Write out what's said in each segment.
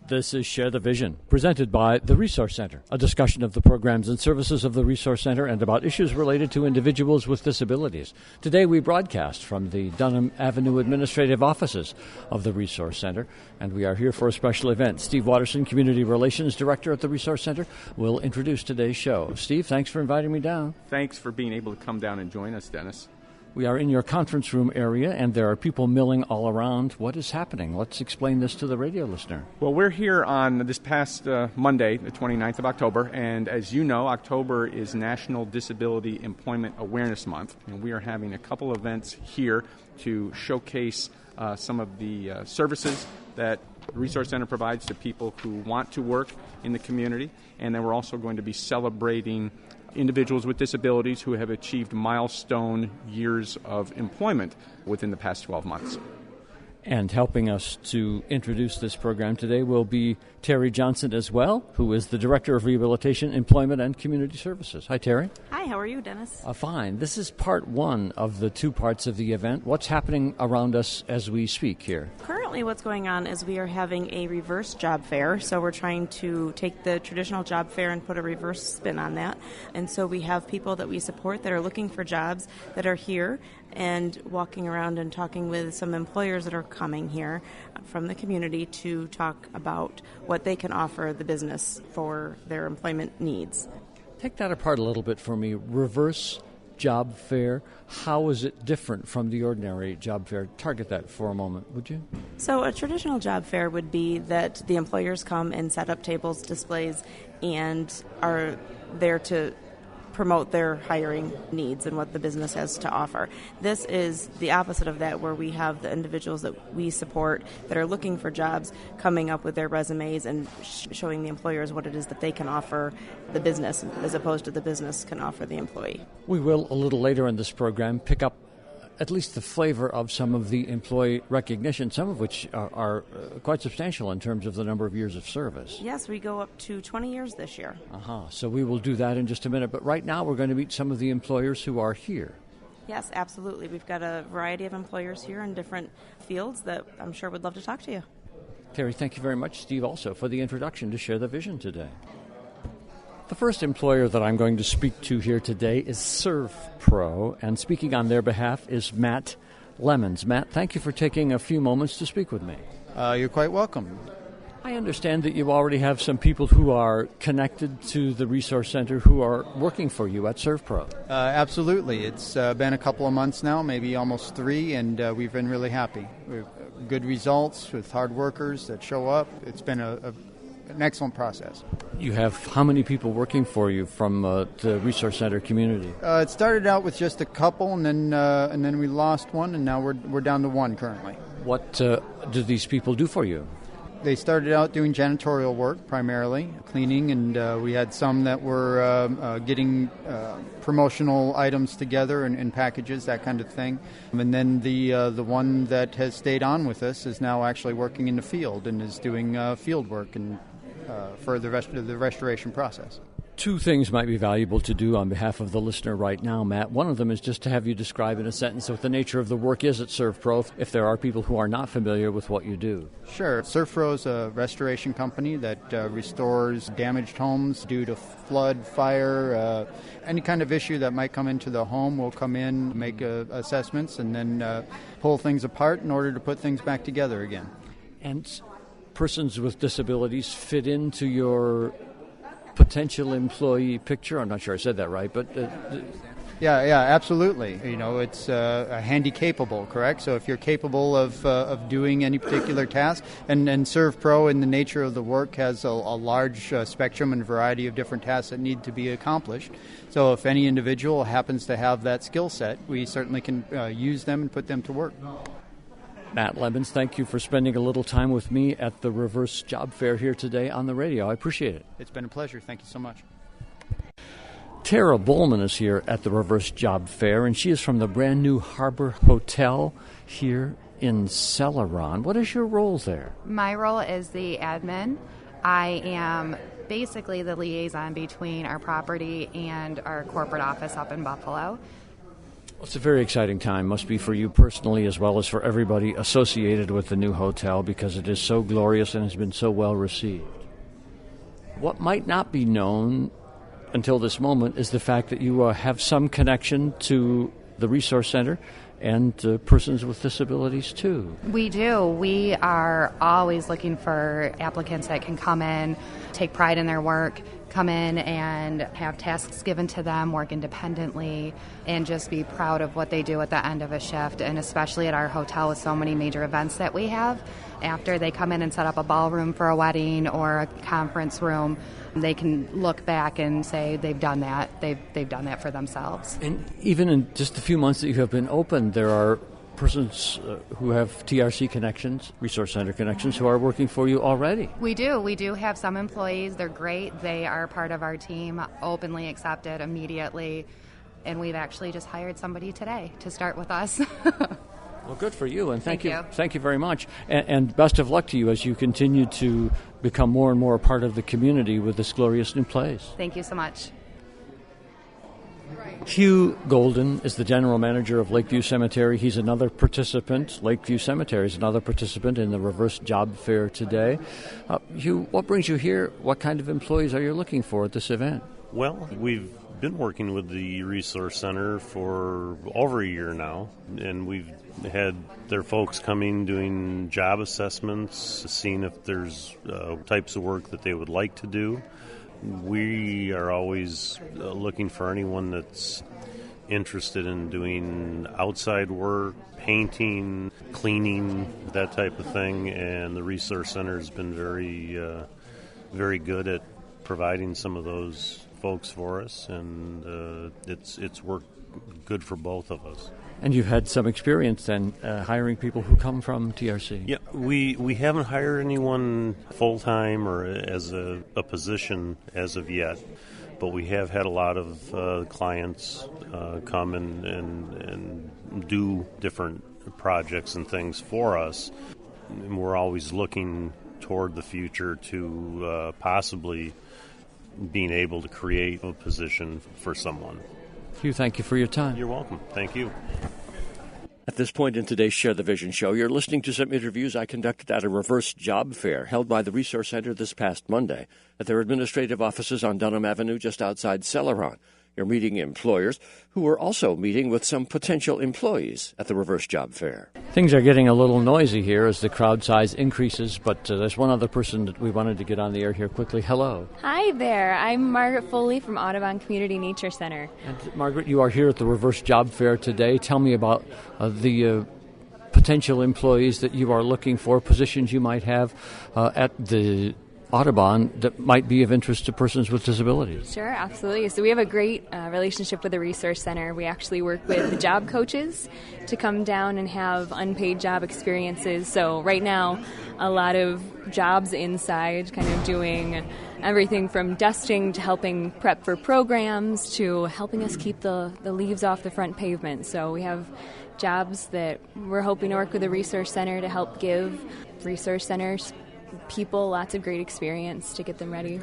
This is Share the Vision, presented by the Resource Center, a discussion of the programs and services of the Resource Center and about issues related to individuals with disabilities. Today we broadcast from the Dunham Avenue administrative offices of the Resource Center, and we are here for a special event. Steve Watterson, Community Relations Director at the Resource Center, will introduce today's show. Steve, thanks for inviting me down. Thanks for being able to come down and join us, Dennis. We are in your conference room area, and there are people milling all around. What is happening? Let's explain this to the radio listener. Well, we're here on this past Monday, the 29th of October, and as you know, October is National Disability Employment Awareness Month, and we are having a couple events here to showcase some of the services that the Resource Center provides to people who want to work in the community, and then we're also going to be celebrating individuals with disabilities who have achieved milestone years of employment within the past 12 months. And helping us to introduce this program today will be Terry Johnson as well, who is the Director of Rehabilitation, Employment, and Community Services. Hi, Terry. Hi, how are you, Dennis? Fine. This is part one of the two parts of the event. What's happening around us as we speak here? Currently what's going on is we are having a reverse job fair. So we're trying to take the traditional job fair and put a reverse spin on that. And so we have people that we support that are looking for jobs that are here and walking around and talking with some employers that are coming here from the community to talk about what they can offer the business for their employment needs. Take that apart a little bit for me. Reverse job fair, how is it different from the ordinary job fair? Target that for a moment, would you? So a traditional job fair would be that the employers come and set up tables, displays, and are there to promote their hiring needs and what the business has to offer. This is the opposite of that, where we have the individuals that we support that are looking for jobs coming up with their resumes and showing the employers what it is that they can offer the business as opposed to the business can offer the employee. We will, a little later in this program, pick up at least the flavor of some of the employee recognition, some of which are quite substantial in terms of the number of years of service. Yes, we go up to 20 years this year. So we will do that in just a minute. But right now we're going to meet some of the employers who are here. Yes, absolutely. We've got a variety of employers here in different fields that I'm sure would love to talk to you. Terry, thank you very much. Steve, also, for the introduction to Share the Vision today. The first employer that I'm going to speak to here today is ServPro, and speaking on their behalf is Matt Lemons. Matt, thank you for taking a few moments to speak with me. You're quite welcome. I understand that you already have some people who are connected to the Resource Center who are working for you at ServPro. Absolutely. It's been a couple of months now, maybe almost 3, and we've been really happy. We've good results with hard workers that show up. It's been an excellent process. You have how many people working for you from the Resource Center community? It started out with just a couple, and then we lost one, and now we're down to 1 currently. What do these people do for you? They started out doing janitorial work, primarily, cleaning, and we had some that were getting promotional items together and packages, that kind of thing. And then the one that has stayed on with us is now actually working in the field and is doing field work and for the rest of the restoration process. 2 things might be valuable to do on behalf of the listener right now, Matt. One of them is just to have you describe in a sentence what the nature of the work is at ServPro, if there are people who are not familiar with what you do. Sure. ServPro is a restoration company that restores damaged homes due to flood, fire, any kind of issue that might come into the home. We'll come in, make assessments, and then pull things apart in order to put things back together again. And persons with disabilities fit into your potential employee picture? I'm not sure I said that right, but... Yeah, absolutely. You know, it's handy-capable, correct? So if you're capable of doing any particular task, and ServPro in the nature of the work has a large spectrum and variety of different tasks that need to be accomplished. So if any individual happens to have that skill set, we certainly can use them and put them to work. Matt Lemons, thank you for spending a little time with me at the Reverse Job Fair here today on the radio. I appreciate it. It's been a pleasure. Thank you so much. Tara Bowman is here at the Reverse Job Fair, and she is from the brand new Harbor Hotel here in Celeron. What is your role there? My role is the admin. I am basically the liaison between our property and our corporate office up in Buffalo. It's a very exciting time, must be for you personally as well as for everybody associated with the new hotel, because it is so glorious and has been so well received. What might not be known until this moment is the fact that you have some connection to the Resource Center and persons with disabilities too. We do. We are always looking for applicants that can come in, take pride in their work, come in and have tasks given to them, work independently, and just be proud of what they do at the end of a shift. And especially at our hotel with so many major events that we have, after they come in and set up a ballroom for a wedding or a conference room, they can look back and say they've done that. They've done that for themselves. And even in just the few months that you have been open, there are persons who have TRC connections, Resource Center connections, who are working for you already. We do. We do have some employees. They're great. They are part of our team, openly accepted immediately. And we've actually just hired somebody today to start with us. Well, good for you, and thank you. Thank you very much. And best of luck to you as you continue to become more and more a part of the community with this glorious new place. Thank you so much. Hugh Golden is the general manager of Lakeview Cemetery. He's another participant. Lakeview Cemetery is another participant in the reverse job fair today. Hugh, what brings you here? What kind of employees are you looking for at this event? Well, we've been working with the Resource Center for over a year now, and we've had their folks coming doing job assessments, seeing if there's types of work that they would like to do. We are always looking for anyone that's interested in doing outside work, painting, cleaning, that type of thing, and the Resource Center has been very good at providing some of those folks for us, and it's worked good for both of us. And you've had some experience then hiring people who come from TRC. Yeah, we haven't hired anyone full-time or as a position as of yet, but we have had a lot of clients come and do different projects and things for us. And we're always looking toward the future to possibly being able to create a position for someone. Hugh, thank you for your time. You're welcome. Thank you. At this point in today's Share the Vision show, you're listening to some interviews I conducted at a reverse job fair held by the Resource Center this past Monday at their administrative offices on Dunham Avenue just outside Celeron. You're meeting employers who are also meeting with some potential employees at the reverse job fair. Things are getting a little noisy here as the crowd size increases, but there's one other person that we wanted to get on the air here quickly. Hello. Hi there. I'm Margaret Foley from Audubon Community Nature Center. And Margaret, you are here at the reverse job fair today. Tell me about the potential employees that you are looking for, positions you might have at the Audubon that might be of interest to persons with disabilities. Sure, absolutely. So we have a great relationship with the Resource Center. We actually work with the job coaches to come down and have unpaid job experiences. So right now, a lot of jobs inside, kind of doing everything from dusting to helping prep for programs to helping us keep the leaves off the front pavement. So we have jobs that we're hoping to work with the Resource Center to help give Resource Centers people lots of great experience to get them ready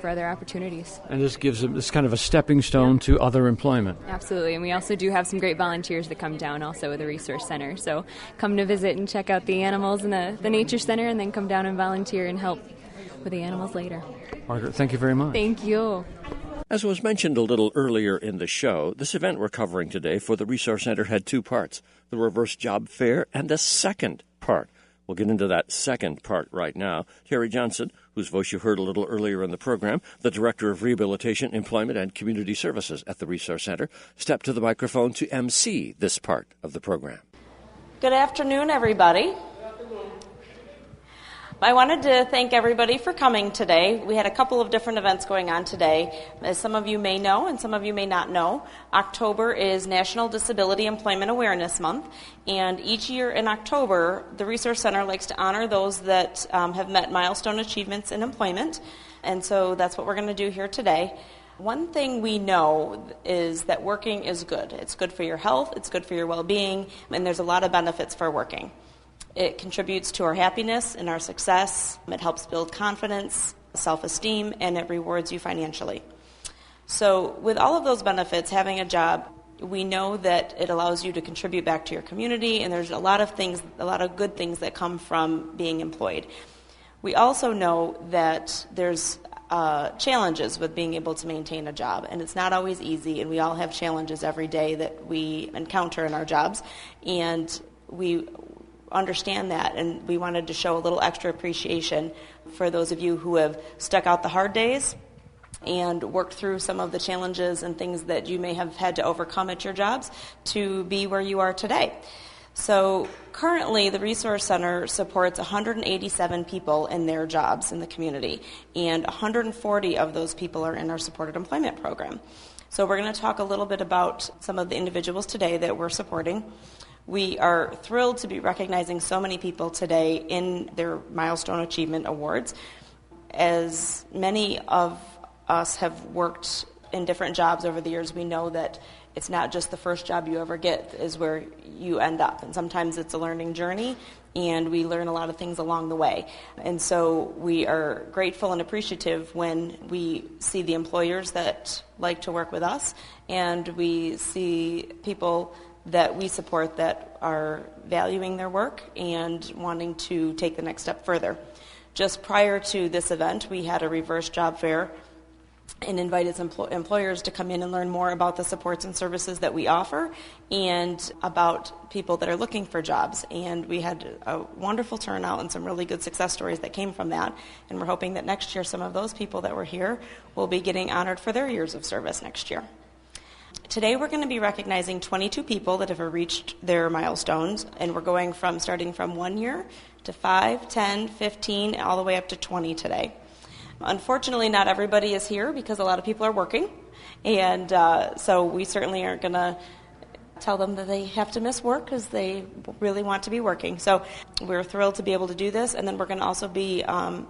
for other opportunities. And this gives them this kind of a stepping stone to other employment. Absolutely. And we also do have some great volunteers that come down also with the Resource Center. So come to visit and check out the animals in the Nature Center and then come down and volunteer and help with the animals later. Margaret, thank you very much. Thank you. As was mentioned a little earlier in the show, this event we're covering today for the Resource Center had two parts, the reverse job fair and a second part. We'll get into that second part right now. Terry Johnson, whose voice you heard a little earlier in the program, the Director of Rehabilitation, Employment, and Community Services at the Resource Center, stepped to the microphone to MC this part of the program. Good afternoon, everybody. I wanted to thank everybody for coming today. We had a couple of different events going on today. As some of you may know and some of you may not know, October is National Disability Employment Awareness Month, and each year in October, the Resource Center likes to honor those that have met milestone achievements in employment, and so that's what we're going to do here today. One thing we know is that working is good. It's good for your health, it's good for your well-being, and there's a lot of benefits for working. It contributes to our happiness and our success. It helps build confidence, self-esteem, and it rewards you financially. So with all of those benefits, having a job We know that it allows you to contribute back to your community, and there's a lot of good things that come from being employed. We also know that there's challenges with being able to maintain a job, and it's not always easy, and we all have challenges every day that we encounter in our jobs, and we understand that, and we wanted to show a little extra appreciation for those of you who have stuck out the hard days and worked through some of the challenges and things that you may have had to overcome at your jobs to be where you are today. So currently, the Resource Center supports 187 people in their jobs in the community, and 140 of those people are in our supported employment program. So we're going to talk a little bit about some of the individuals today that we're supporting. We are thrilled to be recognizing so many people today in their Milestone Achievement Awards. As many of us have worked in different jobs over the years, we know that it's not just the first job you ever get is where you end up. And sometimes it's a learning journey, and we learn a lot of things along the way. And so we are grateful and appreciative when we see the employers that like to work with us, and we see people that we support that are valuing their work and wanting to take the next step further. Just prior to this event, we had a reverse job fair and invited some employers to come in and learn more about the supports and services that we offer and about people that are looking for jobs. And we had a wonderful turnout and some really good success stories that came from that. And we're hoping that next year some of those people that were here will be getting honored for their years of service next year. Today we're going to be recognizing 22 people that have reached their milestones, and we're starting from 1 year to 5, 10, 15, all the way up to 20 today. Unfortunately, not everybody is here because a lot of people are working, and so we certainly aren't going to tell them that they have to miss work because they really want to be working. So we're thrilled to be able to do this, and then we're going to also be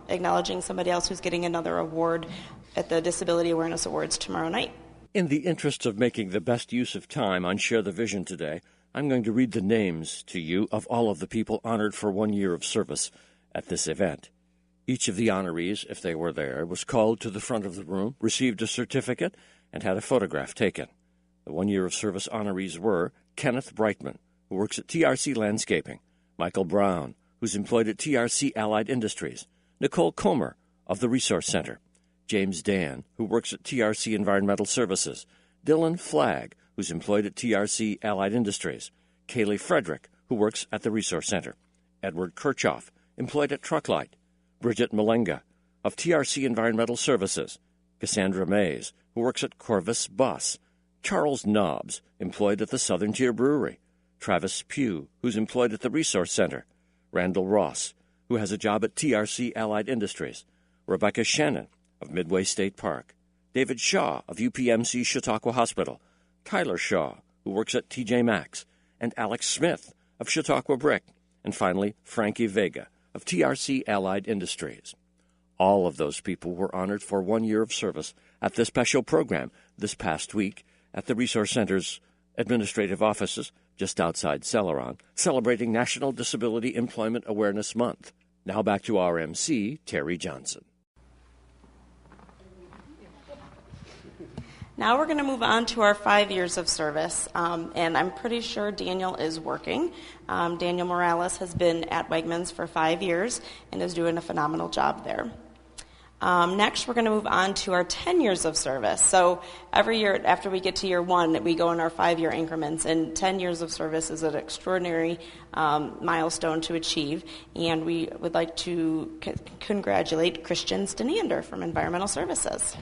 acknowledging somebody else who's getting another award at the Disability Awareness Awards tomorrow night. In the interest of making the best use of time on Share the Vision today, I'm going to read the names to you of all of the people honored for 1 year of service at this event. Each of the honorees, if they were there, was called to the front of the room, received a certificate, and had a photograph taken. The 1 year of service honorees were Kenneth Brightman, who works at TRC Landscaping, Michael Brown, who's employed at TRC Allied Industries, Nicole Comer of the Resource Center, James Dan, who works at TRC Environmental Services, Dylan Flagg, who's employed at TRC Allied Industries, Kaylee Frederick, who works at the Resource Center, Edward Kirchhoff, employed at Trucklight, Bridget Malenga of TRC Environmental Services, Cassandra Mays, who works at Corvus Bus, Charles Nobbs, employed at the Southern Tier Brewery, Travis Pugh, who's employed at the Resource Center, Randall Ross, who has a job at TRC Allied Industries, Rebecca Shannon of Midway State Park, David Shaw of UPMC Chautauqua Hospital, Tyler Shaw, who works at TJ Maxx, and Alex Smith of Chautauqua Brick, and finally Frankie Vega of TRC Allied Industries. All of those people were honored for 1 year of service at this special program this past week at the Resource Center's administrative offices just outside Celeron, celebrating National Disability Employment Awareness Month. Now back to our MC, Terry Johnson. Now we're going to move on to our 5 years of service, and I'm pretty sure Daniel is working. Daniel Morales has been at Wegmans for 5 years and is doing a phenomenal job there. Next, we're going to move on to our 10 years of service. So every year after we get to year 1, we go in our 5-year increments, and 10 years of service is an extraordinary milestone to achieve, and we would like to congratulate Christian Stenander from Environmental Services.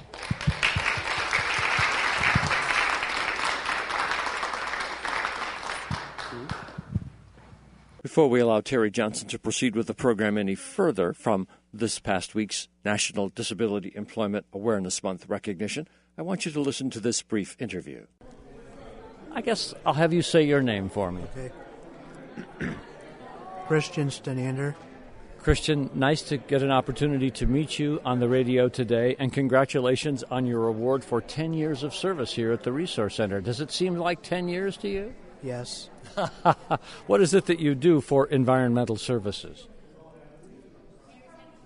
Before we allow Terry Johnson to proceed with the program any further from this past week's National Disability Employment Awareness Month recognition, I want you to listen to this brief interview. I guess I'll have you say your name for me. Okay. Christian Stenander. Christian, nice to get an opportunity to meet you on the radio today, and congratulations on your award for 10 years of service here at the Resource Center. Does it seem like 10 years to you? Yes. What is it that you do for environmental services?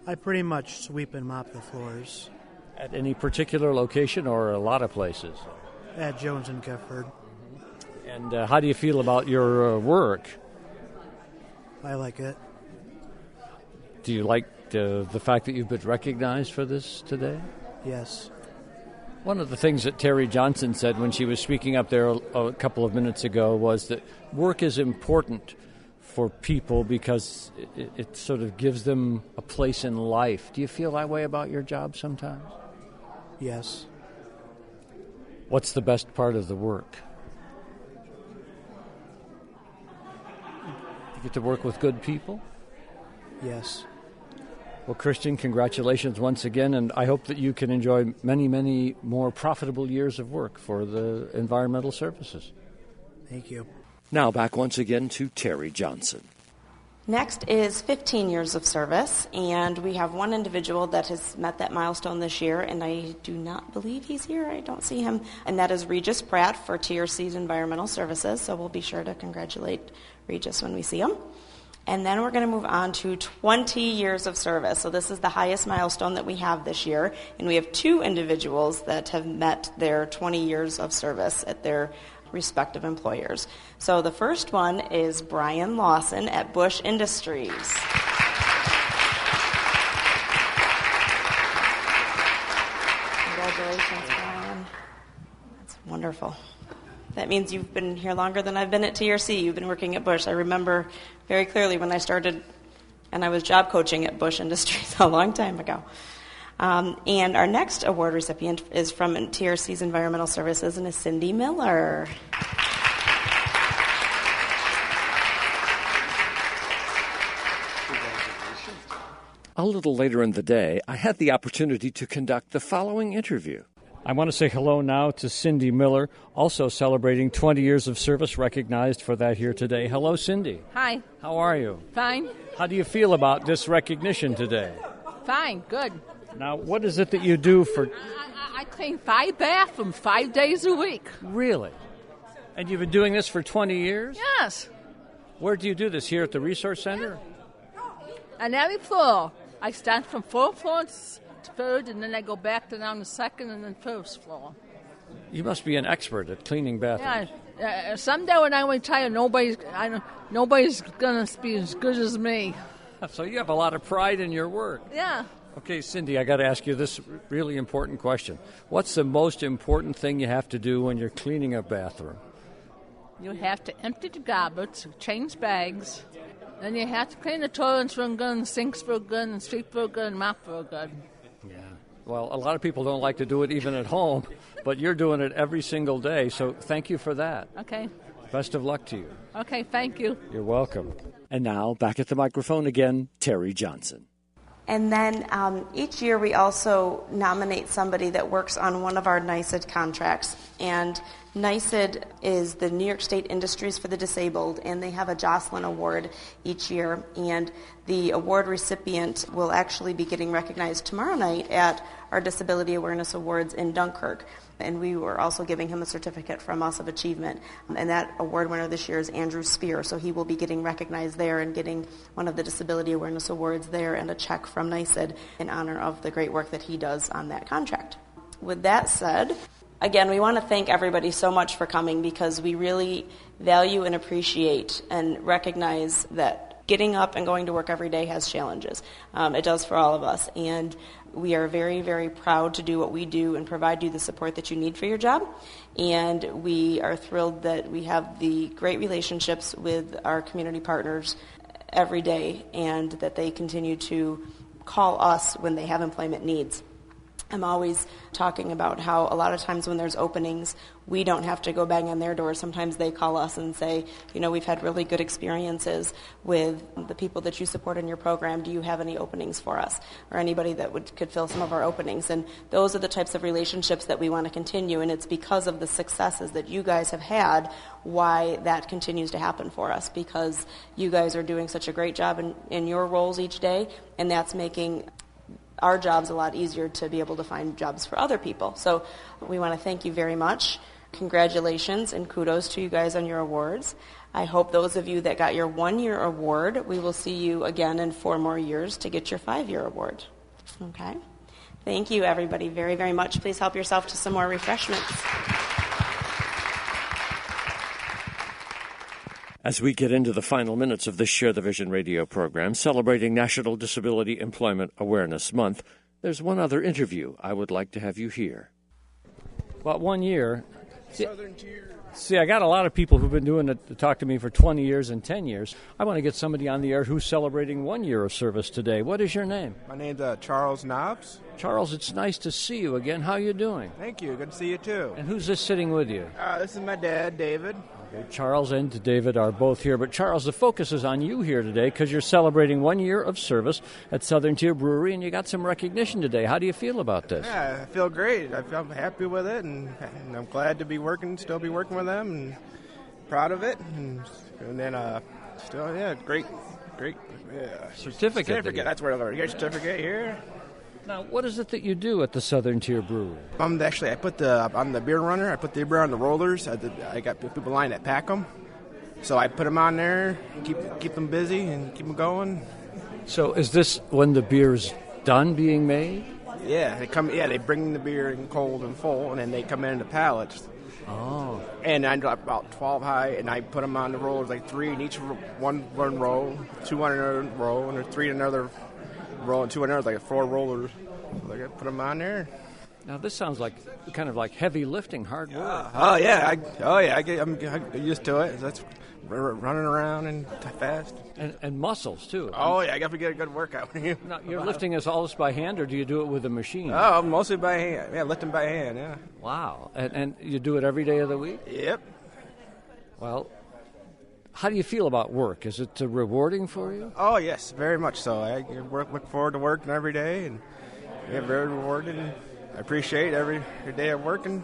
I pretty much sweep and mop the floors. At any particular location or a lot of places? At Jones and Gifford. And how do you feel about your work? I like it. Do you like the fact that you've been recognized for this today? Yes. One of the things that Terry Johnson said when she was speaking up there a couple of minutes ago was that work is important for people because it sort of gives them a place in life. Do you feel that way about your job sometimes? Yes. What's the best part of the work? You get to work with good people? Yes. Well, Christian, congratulations once again, and I hope that you can enjoy many, many more profitable years of work for the environmental services. Thank you. Now back once again to Terry Johnson. Next is 15 years of service, and we have one individual that has met that milestone this year, and I do not believe he's here. I don't see him. And that is Regis Pratt for TRC's Environmental Services, so we'll be sure to congratulate Regis when we see him. And then we're going to move on to 20 years of service. So this is the highest milestone that we have this year, and we have two individuals that have met their 20 years of service at their respective employers. So the first one is Brian Lawson at Bush Industries. Congratulations, Brian. That's wonderful. That means you've been here longer than I've been at TRC. You've been working at Bush. I remember very clearly when I started, and I was job coaching at Bush Industries a long time ago. And our next award recipient is from TRC's Environmental Services, and is Cindy Miller. A little later in the day, I had the opportunity to conduct the following interview. I want to say hello now to Cindy Miller, also celebrating 20 years of service, recognized for that here today. Hello, Cindy. Hi. How are you? Fine. How do you feel about this recognition today? Fine. Good. Now, what is it that you do for... I clean 5 bathrooms 5 days a week. Really? And you've been doing this for 20 years? Yes. Where do you do this? Here at the Resource Center? On every floor. I start from 4th floor to 3rd, and then I go back to down the 2nd and then 1st floor. You must be an expert at cleaning bathrooms. Yeah. Someday when I retire, nobody's going to be as good as me. So you have a lot of pride in your work. Yeah. Okay, Cindy, I got to ask you this really important question. What's the most important thing you have to do when you're cleaning a bathroom? You have to empty the garbage, change bags, then you have to clean the toilets real good, and sinks real good, and sweep real good, and mop real good. Yeah. Well, a lot of people don't like to do it even at home, but you're doing it every single day, so thank you for that. Okay. Best of luck to you. Okay, thank you. You're welcome. And now, back at the microphone again, Terry Johnson. And then each year we also nominate somebody that works on one of our NYSED contracts. And NYSED is the New York State Industries for the Disabled, and they have a Jocelyn Award each year. And the award recipient will actually be getting recognized tomorrow night at our Disability Awareness Awards in Dunkirk. And we were also giving him a certificate from us of achievement. And that award winner this year is Andrew Spear, so he will be getting recognized there and getting one of the Disability Awareness Awards there and a check from NYSED in honor of the great work that he does on that contract. With that said, again, we want to thank everybody so much for coming, because we really value and appreciate and recognize that getting up and going to work every day has challenges. It does for all of us. And we are very, very proud to do what we do and provide you the support that you need for your job. And we are thrilled that we have the great relationships with our community partners every day, and that they continue to call us when they have employment needs. I'm always talking about how a lot of times when there's openings, we don't have to go bang on their door. Sometimes they call us and say, you know, we've had really good experiences with the people that you support in your program. Do you have any openings for us? Or anybody that could fill some of our openings. And those are the types of relationships that we want to continue. And it's because of the successes that you guys have had why that continues to happen for us. Because you guys are doing such a great job in your roles each day. And that's making our job's a lot easier to be able to find jobs for other people. So we want to thank you very much. Congratulations and kudos to you guys on your awards. I hope those of you that got your 1-year award, we will see you again in 4 more years to get your 5-year award. Okay? Thank you, everybody, very, very much. Please help yourself to some more refreshments. As we get into the final minutes of this Share the Vision radio program celebrating National Disability Employment Awareness Month, there's one other interview I would like to have you hear. About 1 year. See, I got a lot of people who've been doing it to talk to me for 20 years and 10 years. I want to get somebody on the air who's celebrating 1 year of service today. What is your name? My name's Charles Knobs. Charles, it's nice to see you again. How are you doing? Thank you. Good to see you, too. And who's this sitting with you? This is my dad, David. Okay, Charles and David are both here. But, Charles, the focus is on you here today because you're celebrating 1 year of service at Southern Tier Brewery, and you got some recognition today. How do you feel about this? Yeah, I feel great. I'm happy with it, and I'm glad to be still be working with them, and proud of it. And then, great. Yeah. Certificate. That's where I learned. Your certificate here. Now, what is it that you do at the Southern Tier Brewery? I'm the beer runner. I put the beer on the rollers. I got people line that pack them. So I put them on there, keep them busy, and keep them going. So is this when the beer's done being made? Yeah, they bring the beer in cold and full, and then they come in the pallets. Oh. And I drop about 12 high, and I put them on the rollers, like 3 in each one row, 2 on another row, and 3 in another row, and 2 in another, like 4 rollers. So I put them on there. Now this sounds like kind of like heavy lifting, hard work. I'm used to it. That's running around and fast. And muscles too. Oh yeah, I got to get a good workout. Now, you're lifting all this by hand, or do you do it with a machine? Oh, mostly by hand. Yeah, lifting by hand. Yeah. Wow. And you do it every day of the week? Yep. Well, how do you feel about work? Is it rewarding for you? Oh yes, very much so. I look forward to working every day, and very rewarding. I appreciate every day of working.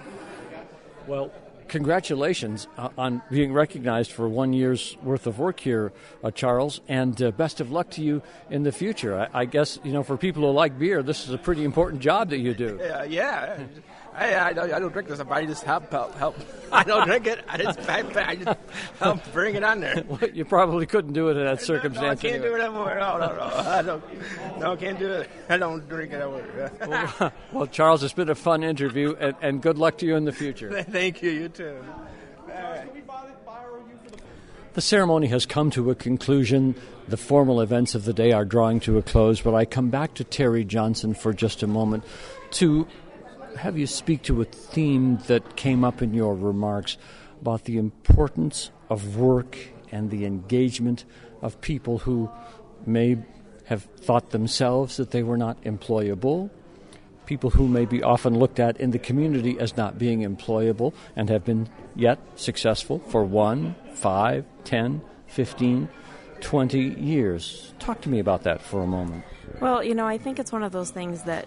Well, congratulations on being recognized for 1 year's worth of work here, Charles, and best of luck to you in the future. I guess, for people who like beer, this is a pretty important job that you do. Yeah. I don't drink this. I just help. I don't drink it. I just help bring it on there. Well, you probably couldn't do it in that circumstance. No, I can't do it anymore. No. I can't do it. I don't drink it anymore. Well, Charles, it's been a fun interview, and good luck to you in the future. Thank you. You too. The ceremony has come to a conclusion. The formal events of the day are drawing to a close, but I come back to Terry Johnson for just a moment to have you speak to a theme that came up in your remarks about the importance of work and the engagement of people who may have thought themselves that they were not employable, people who may be often looked at in the community as not being employable and have been yet successful for 1, 5, 10, 15, 20 years. Talk to me about that for a moment. Well, I think it's one of those things that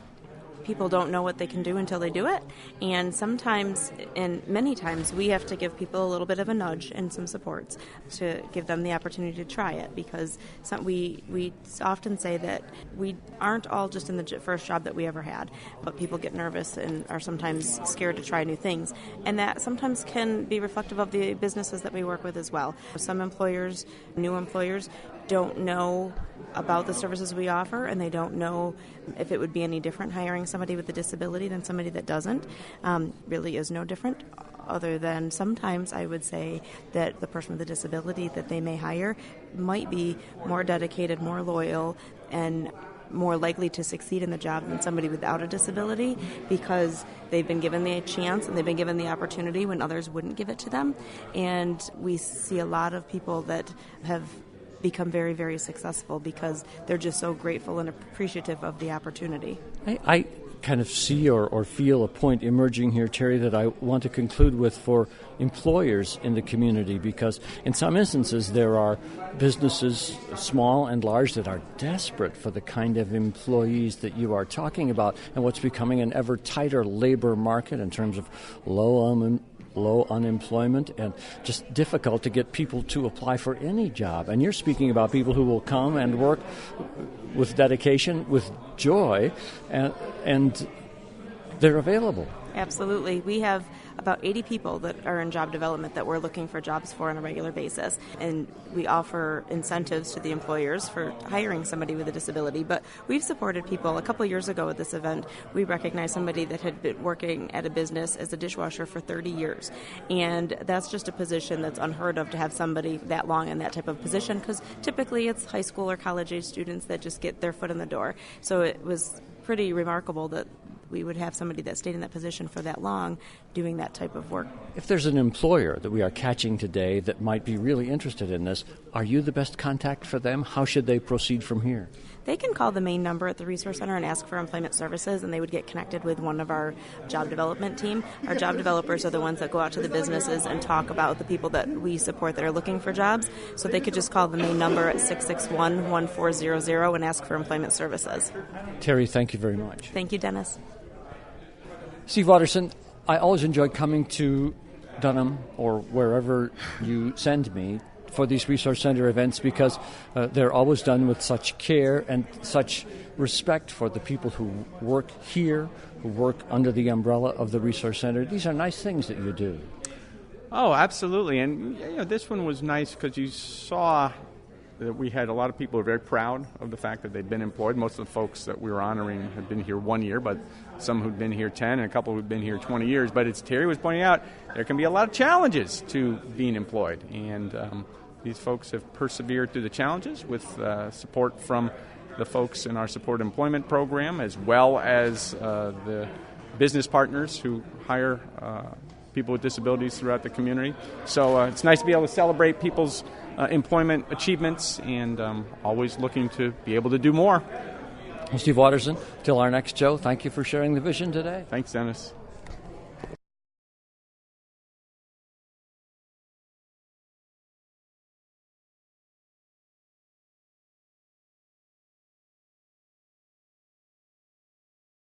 people don't know what they can do until they do it, and sometimes, and many times, we have to give people a little bit of a nudge and some supports to give them the opportunity to try it, because we often say that we aren't all just in the first job that we ever had, but people get nervous and are sometimes scared to try new things, and that sometimes can be reflective of the businesses that we work with as well. Some employers, new employers, don't know about the services we offer, and they don't know if it would be any different hiring somebody with a disability than somebody that doesn't. Really is no different, other than sometimes I would say that the person with a disability that they may hire might be more dedicated, more loyal, and more likely to succeed in the job than somebody without a disability, because they've been given the chance and they've been given the opportunity when others wouldn't give it to them. And we see a lot of people that have become very, very successful because they're just so grateful and appreciative of the opportunity. I kind of see or feel a point emerging here, Terry, that I want to conclude with for employers in the community, because in some instances there are businesses, small and large, that are desperate for the kind of employees that you are talking about, and what's becoming an ever tighter labor market in terms of low unemployment and just difficult to get people to apply for any job. And you're speaking about people who will come and work with dedication, with joy, and they're available. Absolutely. We have about 80 people that are in job development that we're looking for jobs for on a regular basis. And we offer incentives to the employers for hiring somebody with a disability. But we've supported people. A couple of years ago at this event, we recognized somebody that had been working at a business as a dishwasher for 30 years. And that's just a position that's unheard of to have somebody that long in that type of position, because typically it's high school or college age students that just get their foot in the door. So it was pretty remarkable that we would have somebody that stayed in that position for that long doing that type of work. If there's an employer that we are catching today that might be really interested in this, are you the best contact for them? How should they proceed from here? They can call the main number at the Resource Center and ask for employment services, and they would get connected with one of our job development team. Our job developers are the ones that go out to the businesses and talk about the people that we support that are looking for jobs. So they could just call the main number at 661-1400 and ask for employment services. Terry, thank you very much. Thank you, Dennis. Steve Watterson, I always enjoy coming to Dunham or wherever you send me for these Resource Center events because they're always done with such care and such respect for the people who work here, who work under the umbrella of the Resource Center. These are nice things that you do. Oh, absolutely. And this one was nice because you saw that we had a lot of people who are very proud of the fact that they've been employed. Most of the folks that we were honoring have been here 1 year, but some who've been here 10 and a couple who've been here 20 years. But as Terry was pointing out, there can be a lot of challenges to being employed. And these folks have persevered through the challenges with support from the folks in our support employment program, as well as the business partners who hire people with disabilities throughout the community. So it's nice to be able to celebrate people's employment achievements and always looking to be able to do more. Well, Steve Watterson, till our next show, thank you for sharing the vision today. Thanks, Dennis.